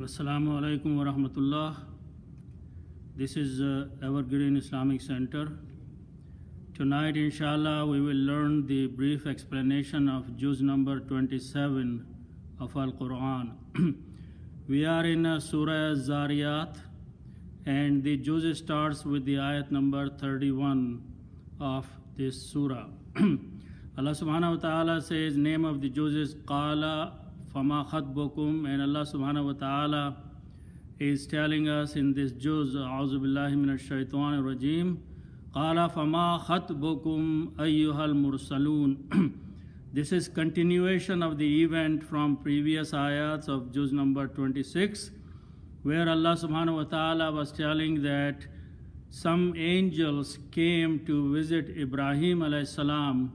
Assalamu alaikum wa rahmatullah. This is Evergreen Islamic Center. Tonight, inshallah, we will learn the brief explanation of juz number 27 of Al-Quran. We are in Surah Az-Zariyat, and the juz starts with the ayat number 31 of this surah. Allah subhanahu wa ta'ala says, name of the juz is Qala Fama Khatbukum, and Allah subhanahu wa ta'ala is telling us in this juz, A'udhu billahi minash shaitanir rajim, Qala Fama Khatbukum ayyuhal mursalun. This is continuation of the event from previous ayats of juz number 26, where Allah subhanahu wa ta'ala was telling that some angels came to visit Ibrahim alayhi salam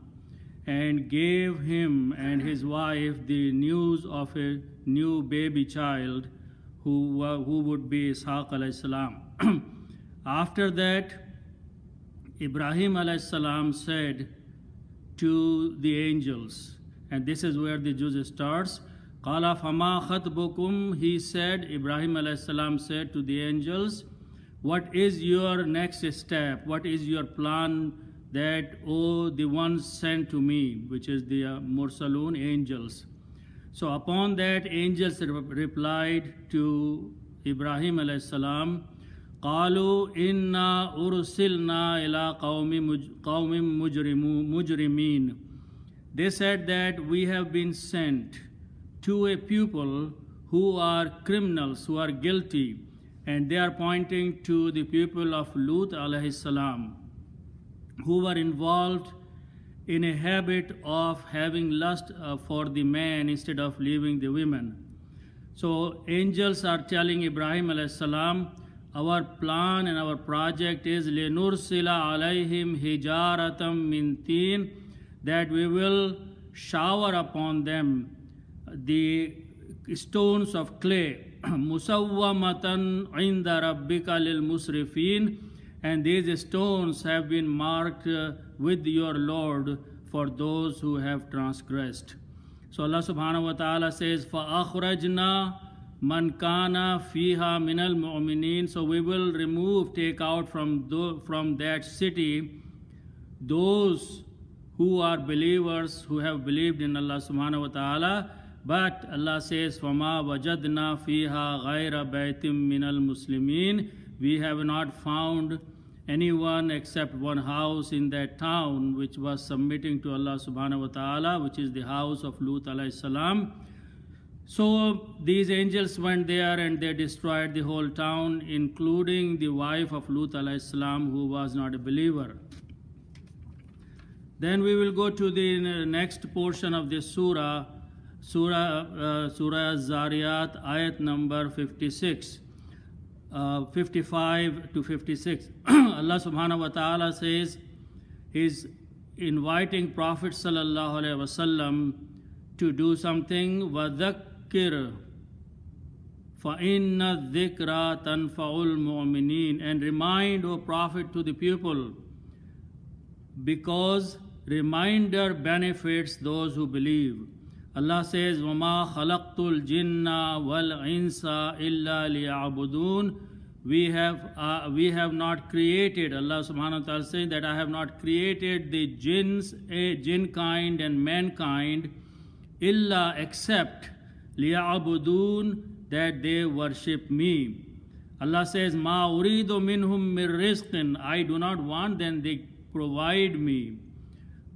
and gave him and his wife the news of a new baby child who would be Ishaq alayhi salam. After that, Ibrahim alayhi salam said to the angels, and this is where the juz starts, Qala fama khatbukum, he said, Ibrahim alayhi salam said to the angels, what is your next step? What is your plan that, oh, the ones sent to me, which is the Mursalun angels. So upon that, angels replied to Ibrahim alayhi salam, Qalu inna ursilna ila qawmin mujrimeen. They said that we have been sent to a people who are criminals, who are guilty, and they are pointing to the people of Lut alayhi salam, who were involved in a habit of having lust for the man instead of leaving the women. So angels are telling Ibrahim alayhi salam, our plan and our project is linursila alayhim hijaratam min teen, that we will shower upon them the stones of clay, musawwamatan inda rabbika lil musrifin, and these stones have been marked with your Lord for those who have transgressed. So Allah subhanahu wa ta'ala says, فَأَخْرَجْنَا مَنْ كَانَ فِيهَا مِنَ الْمُؤْمِنِينَ. So we will take out from that city those who are believers, who have believed in Allah subhanahu wa ta'ala. But Allah says, فَمَا وَجَدْنَا فِيهَا غَيْرَ بَيْتٍ مِّنَ الْمُسْلِمِينَ. We have not found anyone except one house in that town which was submitting to Allah subhanahu wa ta'ala, which is the house of Lut alayhi salam. So these angels went there and they destroyed the whole town, including the wife of Lut alayhi salam, who was not a believer. Then we will go to the next portion of this surah, Surah Az-Zariyat, ayat number 56. 55 to 56. Allah subhanahu wa ta'ala says He's inviting Prophet sallallahu alaihi wasallam to do something. وَذَكِّرْ فَإِنَّ الذِّكْرَ تَنْفَعُ الْمُؤْمِنِينَ. And remind, O Prophet, to the people, because reminder benefits those who believe. Allah says, وَمَا خَلَقْتُ الْجِنَّ وَالْإِنسَ إِلَّا لِيَعْبُدُونَ. We have not created, Allah subhanahu wa ta'ala says that I have not created the jinn kind and mankind, illa, except لِيَعْبُدُونَ, that they worship me. Allah says, مَا أُرِيدُ مِنْهُم مِّن رِزْقٍ. I do not want them, they provide me.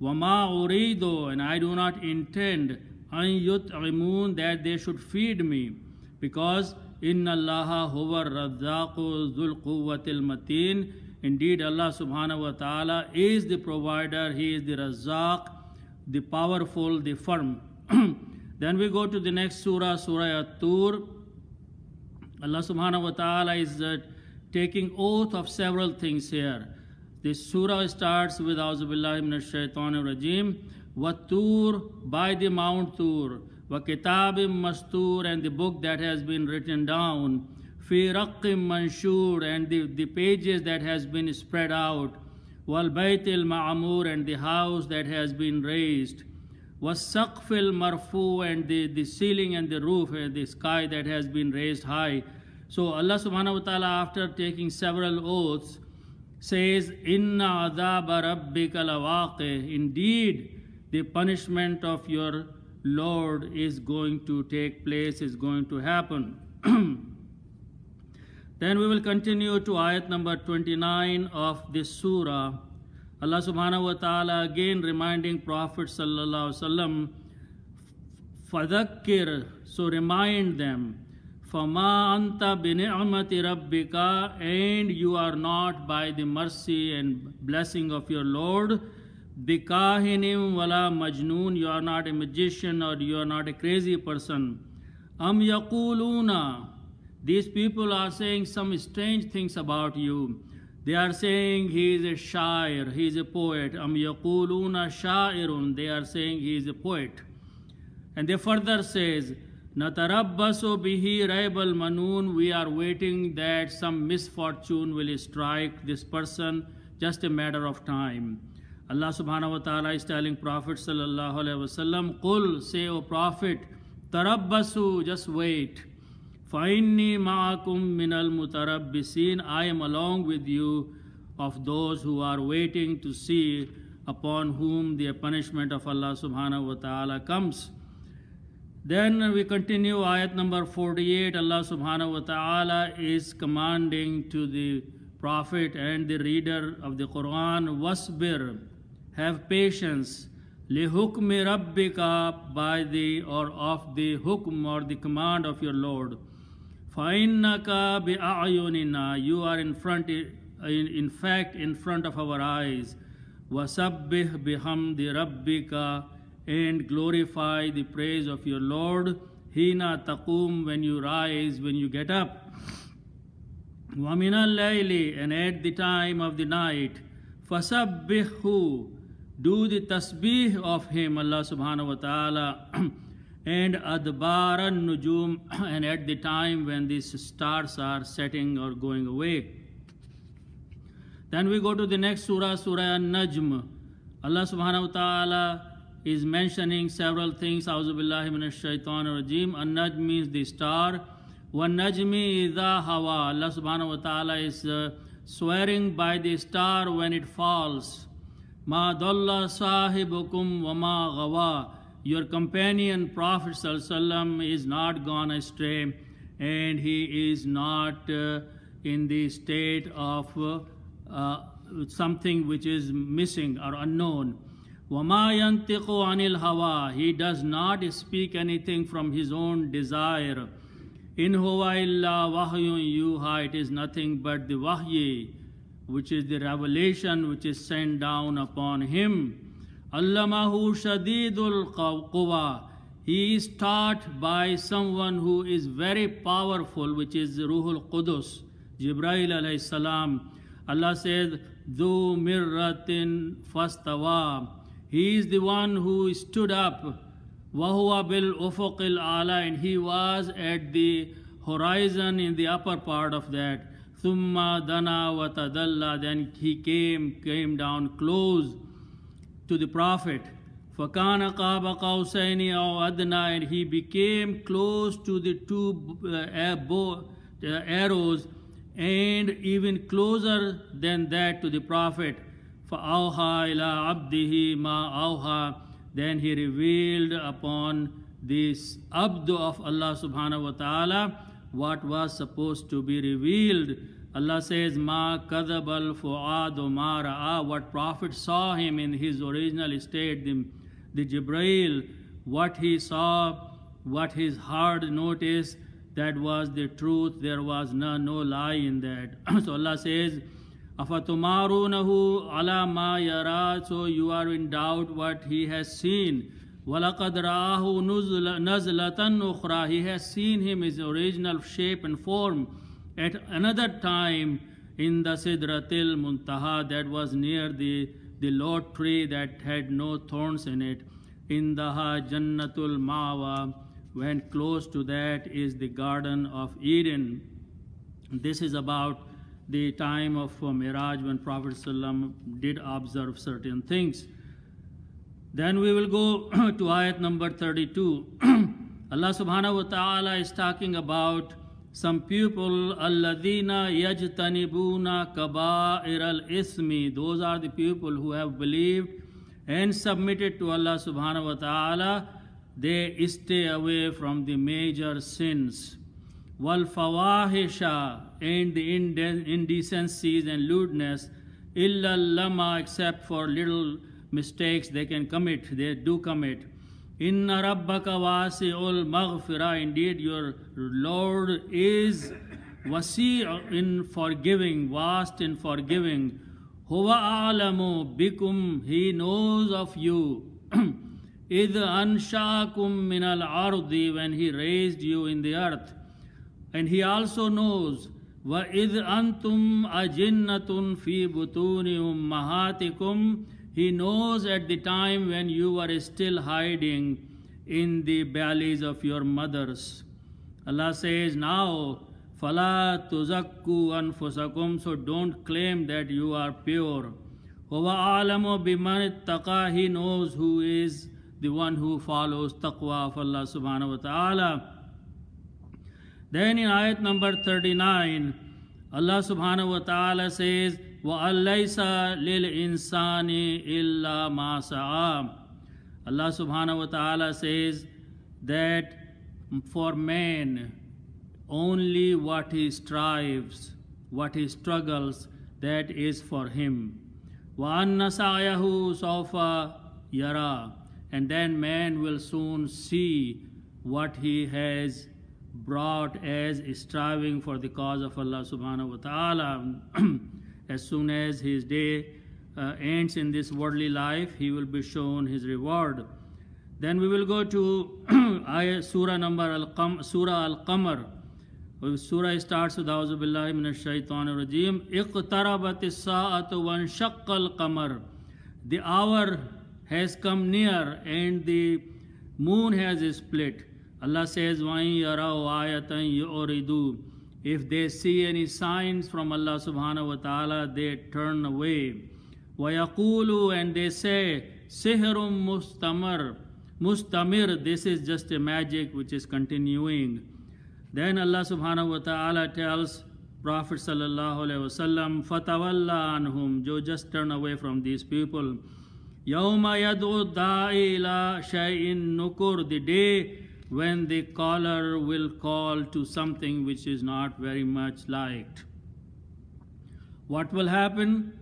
وَمَا أُرِيدُ, and I do not intend an yut'imun, that they should feed me, because inna allaha huwa ar-razzaqu dhul quwwatil mateen. Indeed, Allah subhanahu wa ta'ala is the provider, He is the Razzaq, the powerful, the firm. Then we go to the next surah, Surah At-Tur. Allah subhanahu wa ta'ala is taking oath of several things here. This surah starts with A'udhu billahi minash shaitanir rajim. Wat-Tur, by the Mount Tur. Wa kitabim mastur, and the book that has been written down. Fi raqqim manshur, and the pages that has been spread out. Wal baytil ma'amur, and the house that has been raised. وَالسَّقْفِ الْمَرْفُوعِ, and the ceiling and the roof and the sky that has been raised high. So Allah subhanahu wa ta'ala, after taking several oaths, says, Inna adhaba rabbika lawaqi, indeed the punishment of your Lord is going to take place, is going to happen. Then we will continue to ayat number 29 of this surah. Allah subhanahu wa ta'ala again reminding Prophet sallallahu alaihi wasallam, fadhakkir, so remind them, fama anta bini'mati rabbika, and you are not by the mercy and blessing of your Lord, bikahinim wala majnoon, you are not a magician or you are not a crazy person. Am yaquluna, these people are saying some strange things about you. They are saying he is a shair, he is a poet. Am yaquluna sha'irun, they are saying he is a poet. And they further says, natarabbasu bihi raibal manun, we are waiting that some misfortune will strike this person, just a matter of time. Allah subhanahu wa ta'ala is telling Prophet sallallahu alaihi wasallam, qul, say, O Prophet, tarabbasu, just wait. فَإِنِّي مَعَكُمْ مِنَ الْمُتَرَبِّسِينَ, I am along with you of those who are waiting to see upon whom the punishment of Allah subhanahu wa ta'ala comes. Then we continue ayat number 48. Allah subhanahu wa ta'ala is commanding to the Prophet and the reader of the Quran, wasbir, have patience, lihukmi rabbika, by the or of the hukm or the command of your Lord. فَإِنَّكَ بِأَعْيُنِنَا, you are in fact in front of our eyes. وَسَبِّحْ بِحَمْدِ رَبِّكَ, and glorify the praise of your Lord. Hina taqum, when you rise, when you get up. وَمِنَ اللَّيْلِ, and at the time of the night. فَسَبِّحْهُ, do the tasbih of him, Allah subhanahu wa ta'ala. And adbar an-nujum, and at the time when these stars are setting or going away. Then we go to the next surah, Surah An-Najm. Allah subhanahu wa ta'ala is mentioning several things. A'udhu billahi minash shaitanir rajim. An-Najm means the star. Wan-Najmi idha hawa, Allah subhanahu wa ta'ala is swearing by the star when it falls. Ma dalla sahibukum wa ma ghawa, your companion Prophet ﷺ is not gone astray, and he is not in the state of something which is missing or unknown. وَمَا يَنْتِقُ عَنِ الْهَوَىٰ, he does not speak anything from his own desire. إِنْ هُوَ إِلَّا وَحْيٌ يُوحَىٰ, it is nothing but the wahyi, which is the revelation which is sent down upon him. Allamahu shadidul quwa, he is taught by someone who is very powerful, which is Ruhul Qudus, Jibreel alayhi salam. Allah says, Dhu mirratin fastawa, he is the one who stood up. Wahuwa bil ufuqil ala, and he was at the horizon in the upper part of that. Thumma dana wa tadalla, then he came down close to the Prophet. فَكَانَ قَابَ قَوْسَيْنِ أَوْ أَدْنَى, and he became close to the two arrows, and even closer than that to the Prophet. فَأَوْحَى إِلَىٰ عَبْدِهِ مَا أَوْحَى, then he revealed upon this abd of Allah subhanahu wa ta'ala what was supposed to be revealed. Allah says, Ma kadabal fu'adu ma ra'a, what Prophet saw him in his original state, the Jibreel, what he saw, what his heart noticed, that was the truth. There was no lie in that. So Allah says, Afatumarunahu ala ma yara, so you are in doubt what he has seen. وَلَقَدْ رَآهُ نَزْلَةً أُخْرَى, he has seen him his original shape and form at another time in the Sidratil Muntaha, that was near the Lord tree that had no thorns in it. In the Jannatul Ma'wa, when close to that is the Garden of Eden. This is about the time of Miraj, when Prophet ﷺ did observe certain things. Then we will go to ayat number 32. Allah subhanahu wa ta'ala is talking about some people, alladhina yajtanibuna kaba'ir al-ismi. Those are the people who have believed and submitted to Allah subhanahu wa ta'ala. They stay away from the major sins. Wal fawahisha, and the indecencies and lewdness, illa lama, except for little mistakes they can commit, they do commit. Inna rabbaka wasi'ul maghfirah, indeed your Lord is wasi' in forgiving, vast in forgiving. Huwa a'lamu bikum, he knows of you. Idh ansha'akum min al-ardi, when he raised you in the earth. And he also knows, wa idh antum ajinnatun fi butuni ummahatikum, he knows at the time when you were still hiding in the bellies of your mothers. Allah says, now, فَلَا تُزَكُّوا أَنفُسَكُمْ, so don't claim that you are pure. هُوَ أَعْلَمُ بِمَنِ اتَّقَى, he knows who is the one who follows taqwa of Allah subhanahu wa ta'ala. Then in ayat number 39, Allah subhanahu wa ta'ala says, وَأَلَّيْسَ لِلْإِنسَانِ إِلَّا مَا سَعَى. Allah subhanahu wa ta'ala says that for man, only what he strives, what he struggles, that is for him. وَأَنَّ سَعْيَهُ سَوْفَ يَرَى, and then man will soon see what he has brought as striving for the cause of Allah subhanahu wa ta'ala. As soon as his day ends in this worldly life, he will be shown his reward. Then we will go to Surah number Surah Al-Qamar. Surah starts with A'udhu billahi minash shaitanir rajim. Iqtarabat as-sa'atu wa anshaqqa al-qamar. The hour has come near and the moon has split. Allah says, وَإِن يَرَوْا آيَةً يُعْرِضُوا. If they see any signs from Allah subhanahu wa ta'ala, they turn away. وَيَقُولُوا, and they say, سِحْرٌ mustamir, this is just a magic which is continuing. Then Allah subhanahu wa ta'ala tells Prophet sallallahu alaihi wasallam, فَتَوَلَّا عَنْهُمْ, just turn away from these people. يَوْمَ يَدْعُ الدَّاعِ إِلَى شَيْءٍ نُكُرٍ, the day when the caller will call to something which is not very much liked. What will happen?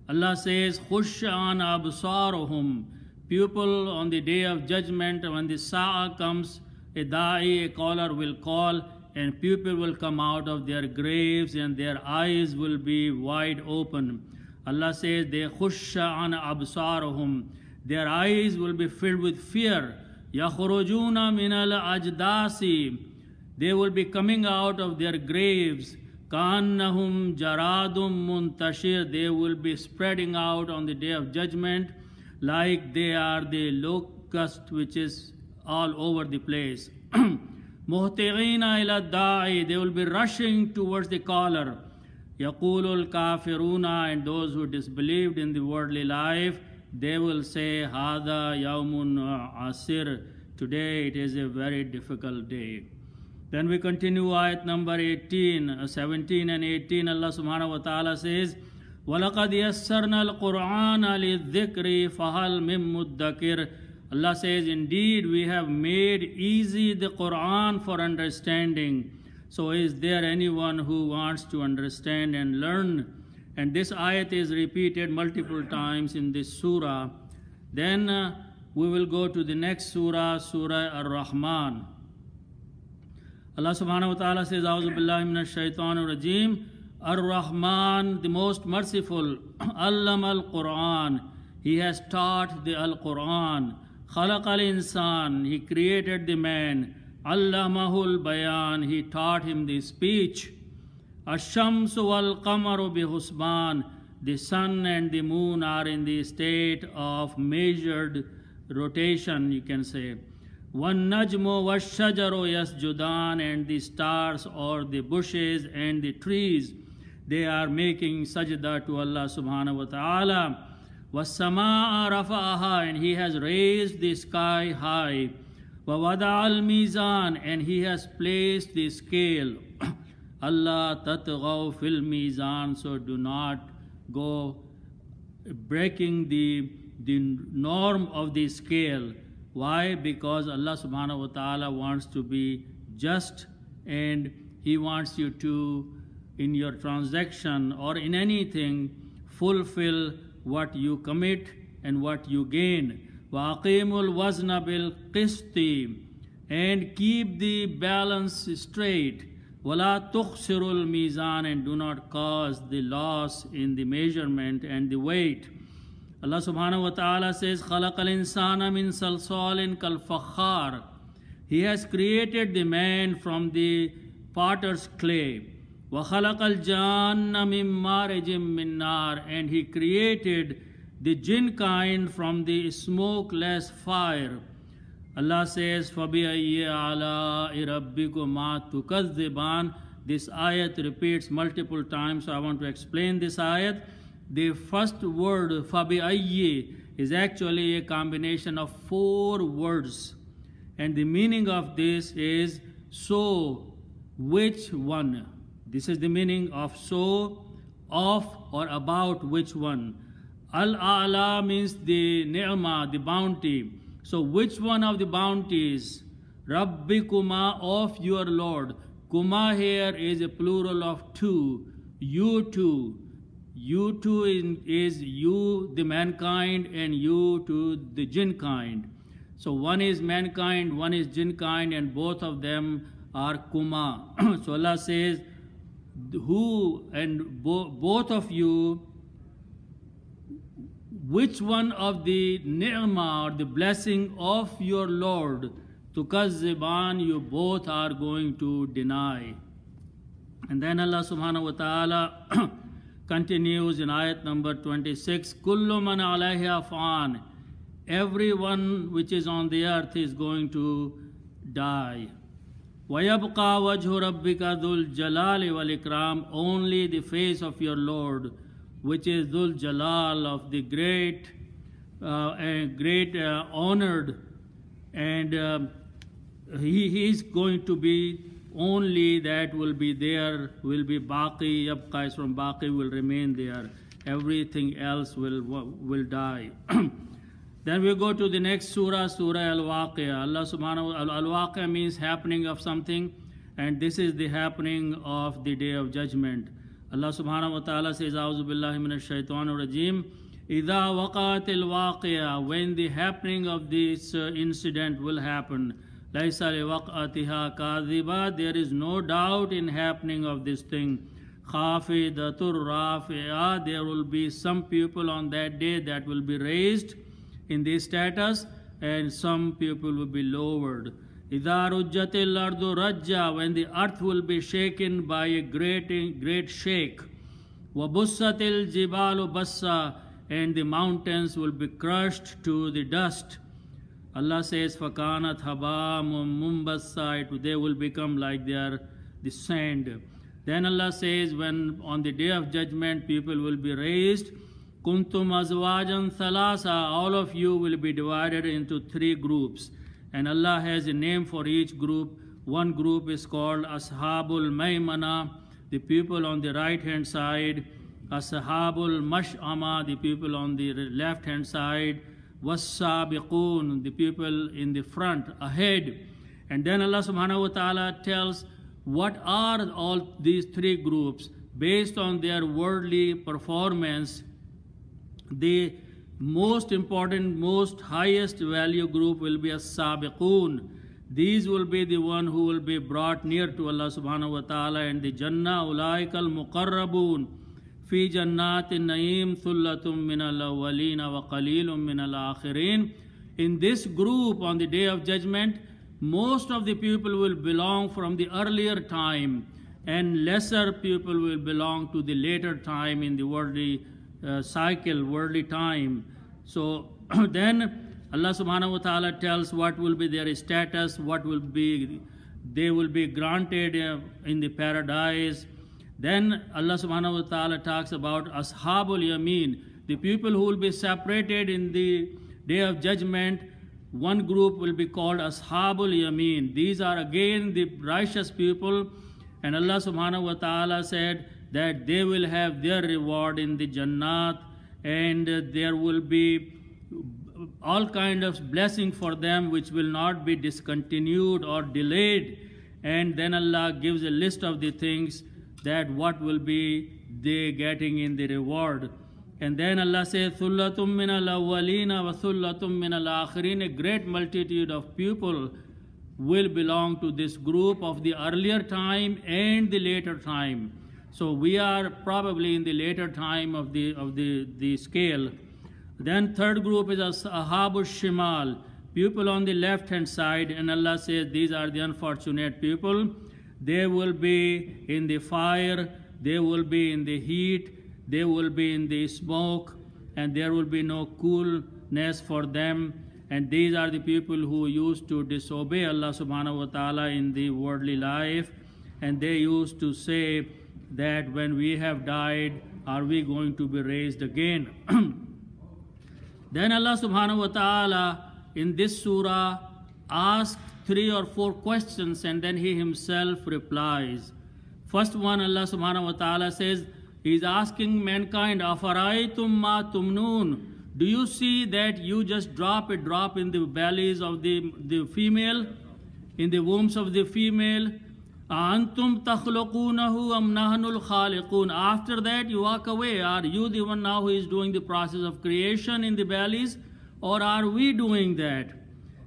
Allah says, خُشَّ عَنْ أَبْصَارُهُمْ, people on the day of judgment, when the sa'a comes, a da'i, a caller will call, and people will come out of their graves and their eyes will be wide open. Allah says, they خُشَّ عَنْ أَبْصَارُهُمْ, their eyes will be filled with fear. يَخْرُجُونَ مِنَ الْأَجْدَاسِ, they will be coming out of their graves. كَأَنَّهُمْ جَرَادٌ مُنْتَشِرٌ, they will be spreading out on the day of judgment like they are the locust which is all over the place. مُهْتِعِينَ إِلَى الدَّاعِ, they will be rushing towards the caller. يَقُولُ الْكَافِرُونَ, and those who disbelieved in the worldly life, they will say, Hada yawmun asir, today it is a very difficult day. Then we continue ayat number 17 and 18. Allah subhanahu wa ta'ala says, وَلَقَدْ يَسَّرْنَا الْقُرْآنَ لِلذِّكْرِ فَهَلْ مِن مُدَّكِرٍ. Allah says, indeed we have made easy the Quran for understanding. So is there anyone who wants to understand and learn? And this ayat is repeated multiple times in this surah. Then we will go to the next surah, Surah Ar-Rahman. Allah subhanahu wa ta'ala says, A'udhu billahi minash shaitanir rajim. Ar-Rahman, the most merciful. Allama al-Quran, he has taught the Al-Quran. Khalaq al-insan, he created the man. Allamahul bayan, he taught him the speech. Ash-shamsu wal-qamaru bihusban, the sun and the moon are in the state of measured rotation, you can say. وَالنَّجْمُ وَالشَّجَرُ يَسْجُدَانِ, and the stars or the bushes and the trees, they are making sajda to Allah subhanahu wa ta'ala. وَالسَّمَاءَ رَفَعَهَا, and He has raised the sky high. وَوَضَعَ الْمِيزَانَ, and He has placed the scale. Allah تَطْغَوْا فِي الْمِيزَانِ, so do not go breaking the norm of the scale. Why? Because Allah subhanahu wa ta'ala wants to be just, and He wants you to, in your transaction or in anything, fulfill what you commit and what you gain. وَأَقِيمُوا الْوَزْنَ بِالْقِسْطِ, and keep the balance straight. وَلَا تُخْسِرُوا الْمِيزَانَ, and do not cause the loss in the measurement and the weight. Allah subhanahu wa ta'ala says, خَلَقَ الْإِنسَانَ مِنْ صَلْصَالٍ كَالْفَخَّارِ, He has created the man from the potter's clay. وَخَلَقَ الْجَانَّ مِنْ مَارِجٍ مِنْ نَارٍ, and He created the jinn kind from the smokeless fire. Allah says, فَبِأَيِّ عَلَاءِ رَبِّكُمَا تُكَذِّبَانِ. This ayat repeats multiple times, so I want to explain this ayat. The first word, فَبِأَيِّ, is actually a combination of 4 words. And the meaning of this is, so, which one? This is the meaning of so, of, or about which one. Al-A'la means the ni'mah, the bounty. So which one of the bounties? Rabbikuma, of your Lord. Kuma here is a plural of 2. You two. You two is you, the mankind, and you to the jinn kind. So one is mankind, one is jinn kind, and both of them are kuma. So Allah says, who and both of you, which one of the ni'mah, or the blessing of your Lord, tukazziban, you both are going to deny. And then Allah subhanahu wa ta'ala continues in ayat number 26, Kullu man alayha fan, everyone which is on the earth is going to die. وَيَبْقَى وَجْهُ رَبِّكَ ذُو الْجَلَالِ وَالْإِكْرَامِ, only the face of your Lord, which is Dhul Jalal, of the great, honored, and he is going to be only that will be there, will be Baqi. Yabqa is from Baqi, will remain there. Everything else will die. Then we go to the next surah, Surah Al-Waqi'ah. Allah subhanahu wa ta'ala, Al-Waqi'ah means happening of something, and this is the happening of the Day of Judgment. Allah subhanahu wa ta'ala says, A'udhu billahi minash shaitanir rajeem, Idha waqa'atil waqi'ah, when the happening of this incident will happen. Laisa li waq'atiha kadhiba, there is no doubt in happening of this thing. Khafidatur rafi'ah, there will be some people on that day that will be raised in this status, and some people will be lowered. Idha rujjatil ardu rajja, when the earth will be shaken by a great shake. Wabussatil jibalu bassa, and the mountains will be crushed to the dust. Allah says, Fakanat haba mumbassa, they will become like the sand. Then Allah says, when on the Day of Judgment people will be raised, Kuntum azwajan thalasa, all of you will be divided into 3 groups. And Allah has a name for each group. One group is called Ashabul Maymana, the people on the right hand side. Ashabul Mash'ama, the people on the left hand side. Was-Sabiqun, the people in the front, ahead. And then Allah subhanahu wa ta'ala tells what are all these 3 groups. Based on their worldly performance, the most important, most highest value group will be as-Sabiqun. These will be the one who will be brought near to Allah subhanahu wa ta'ala and the Jannah. Ulaikal muqarrabun fi jannatin naim thullatum min al-awwalina wa qalilum min al-akhirin. In this group on the Day of Judgment, most of the people will belong from the earlier time, and lesser people will belong to the later time in the worldly cycle, worldly time. So then Allah subhanahu wa ta'ala tells what will be their status, what will be, they will be granted in the paradise. Then Allah subhanahu wa ta'ala talks about Ashabul Yameen, The people who will be separated in the day of judgment, one group will be called Ashabul Yameen. These are again the righteous people, and Allah subhanahu wa ta'ala said that they will have their reward in the Jannat, and there will be all kind of blessing for them which will not be discontinued or delayed. And then Allah gives a list of the things that what will be they getting in the reward. And then Allah says, Thullatum min al-awwalina wa thullatum min al-akhirin. A great multitude of people will belong to this group of the earlier time and the later time. So we are probably in the later time of the scale. Then third group is Ashabul Shimal, people on the left hand side, and Allah says these are the unfortunate people. They will be in the fire, they will be in the heat, they will be in the smoke, and there will be no coolness for them. And these are the people who used to disobey Allah subhanahu wa ta'ala in the worldly life, and they used to say that when we have died, are we going to be raised again? Then Allah subhanahu wa ta'ala in this surah asks 3 or 4 questions, and then He Himself replies. First one, Allah subhanahu wa ta'ala says, He's asking mankind, Afaraytum ma tumnoon. Do you see that you just drop a drop in the bellies of the female, in the wombs of the female? Antum takhluqunahu am nahnul khaliqun. After that you walk away. Are you the one now who is doing the process of creation in the bellies, or are we doing that?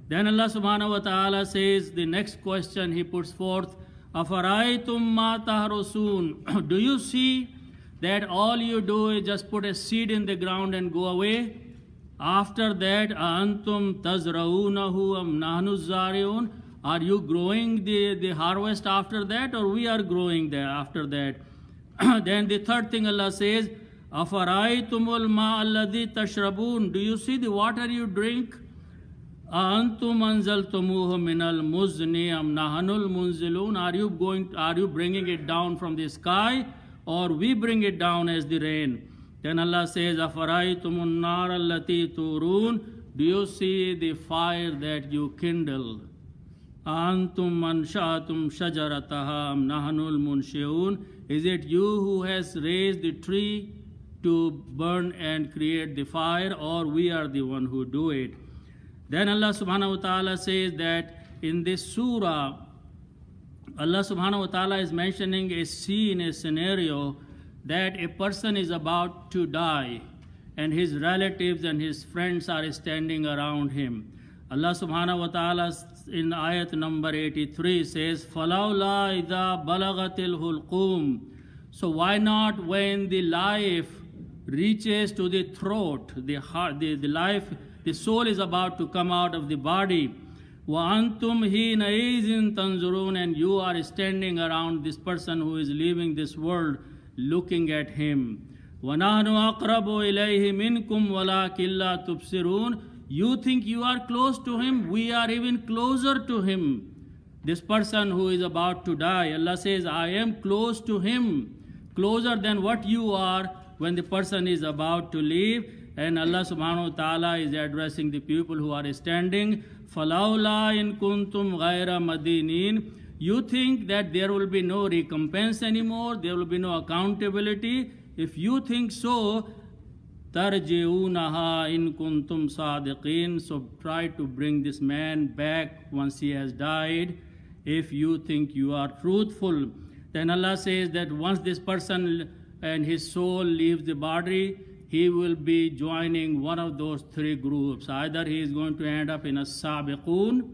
Then Allah subhanahu wa ta'ala says, the next question He puts forth, Afaraytum ma tahrusun. Do you see that all you do is just put a seed in the ground and go away? After that, Antum tazraunahu am nahnu zariun. Are you growing the harvest after that, or we are growing there after that? Then the third thing Allah says, Afaraytumul ma alladhi tashrabun. Do you see the water you drink? Antum anzaltumuhu minal muzni am nahanul munzilun. Are you bringing it down from the sky, or we bring it down as the rain? Then Allah says, Afaraytumun nar allati turun. Do you see the fire that you kindle? Antum anshatum shajarataha am nahanul munshiun. Is it you who has raised the tree to burn and create the fire, or we are the one who do it? Then Allah subhanahu wa ta'ala says that in this surah, Allah subhanahu wa ta'ala is mentioning a scene, a scenario that a person is about to die and his relatives and his friends are standing around him. Allah subhanahu wa ta'ala in ayat number 83 says, فَلَوْلَا إِذَا بَلَغَتِ الْحُلْقُومِ. So why not when the life reaches to the throat, the heart, the life, the soul is about to come out of the body. وَأَنْتُمْ حِينَئِذٍ تَنْظُرُونَ. And you are standing around this person who is leaving this world, looking at him. وَنَحْنُ أَقْرَبُ إِلَيْهِ مِنْكُمْ وَلَكِنْ لَا تُبْصِرُونَ. You think you are close to him, we are even closer to him. This person who is about to die, Allah says, I am close to him, closer than what you are when the person is about to leave. And Allah subhanahu wa ta'ala is addressing the people who are standing. فَلَوْلَا إِن كُنْتُمْ غَيْرَ مَدِينِينَ. You think that there will be no recompense anymore, there will be no accountability. If you think so, تَرْجِعُونَهَا إِن كُنْتُمْ صَادِقِينَ. So try to bring this man back once he has died, if you think you are truthful. Then Allah says that once this person and his soul leaves the body, he will be joining one of those 3 groups. Either he is going to end up in As-Sabiqun,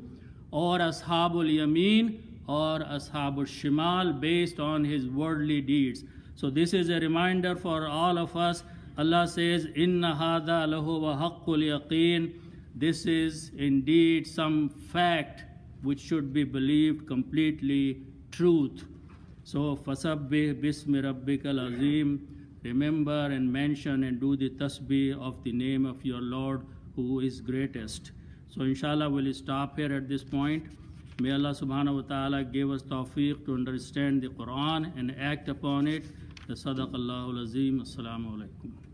or Ashabul Yameen, or Ashabul Shimal, based on his worldly deeds. So this is a reminder for all of us. Allah says, Inna hada lahu wa haqqul yaqeen. This is indeed some fact which should be believed completely truth. So, fasabbih bismi rabbikal azim. Remember and mention and do the tasbih of the name of your Lord who is greatest. So inshallah we'll stop here at this point. May Allah subhanahu wa ta'ala give us tawfiq to understand the Quran and act upon it. Sadaqallahu al-azim. Assalamu alaikum.